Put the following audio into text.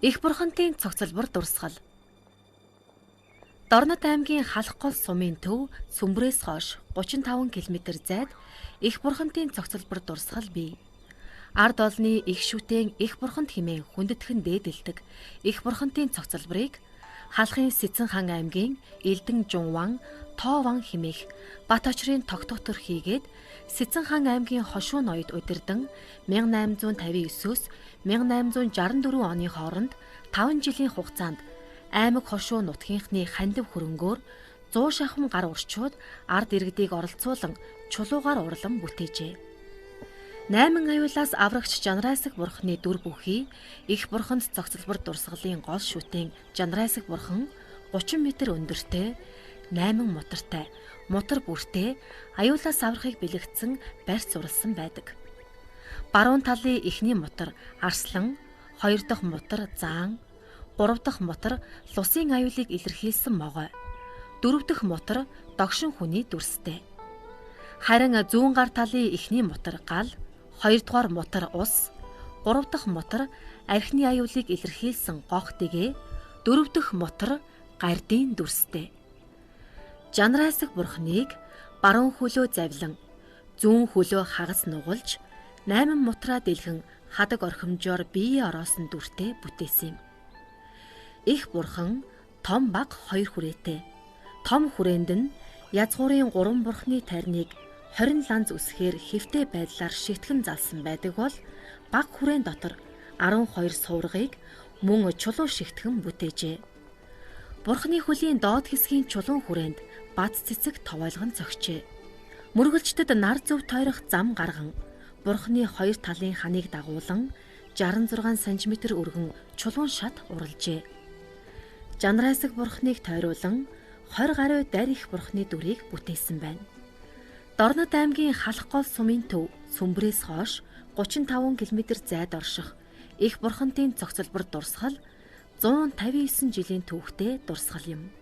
Их бурхантын цогцлбор дурсгал. Дорнод аймгийн халах гол сумын төв Сүмбрээс хойш 35 км зайд их бурхантын цогцлбор дурсгал бий. Ард олны их шүтэн их бурханд хэмээн хүндэтгэн дээдэлдэг их бурхантын цогцлборыг халахын Сэцэн хан аймгийн Элдэн Жунван Тоован хэмээх бат очрын тогтоотор хийгээд Сэцэн хан аймгийн хошуу ноёд удирдан 1859-өөс 1864 оны хооронд 5 жилийн хугацаанд аймаг хошуу нутгийнхны хандив хөрөнгөөр 100 шахам гар урчууд ард иргэдийг оролцуулан чулуугаар урлан бүтээжээ. 8 аюулаас аврагч Жанрайсаг бурхны дүр бүхий их бурханд цогцлбор дурсгалын гол шүтэн Жанрайсаг бурхан 30 м өндөртэй 8 мутартай мутар бүртээ аюулаас аврахыг бэлэгдсэн барьц зурласан байдаг. Баруун талын эхний мутар арслан, хоёр дахь мутар заан, гурав дахь мутар лусын аюулыг илэрхийлсэн могой, дөрөв дэх мутар догшин хүний дүрстэй. Харин зүүн гар талын эхний мутар гал, хоёр дахь мутар ус, гурав дахь мутар архины аюулыг илэрхийлсэн гох дэгэ, дөрөв дэх мутар гардын дүрстэй. Жанрайсаг бурхныг баруун хөлөө завлан, зүүн хөлөө хагас нугалж, 8 мутраа дэлгэн хадаг орхимжоор биеэ ороосон дүртэй бүтээсэн юм. Их бурхан том баг 2 хүрээтэй. Том хүрээнд нь язгуурын 3 бурхны тарныг 20 ланз үсгээр хэвтэй байдлаар шитгэн залсан байдаг бол баг хүрээн дотор 12 суургыг мөн чулуу шигтгэн бүтээжээ. Бурхны хөлийн доод хэсгийн чулуун хүрээнд бац цэцэг товойлгон зогчээ. Мөргөлчдөд нар зөв тойрох зам гарган Бурхны хоёр талын ханыг дагуулan 66 см өргөн чулуун шат уралжээ. Жанрайсаг бурхныг тойруулан 20 гаруй дарь их бурхны дүрийг бүтээсэн байна. Дорнод аймгийн халах гол сумын төв Сүмбрээс хойш 35 км зайд орших их бурхантын цогцлбор дурсгал 159 жилийн түүхтэй дурсгал юм.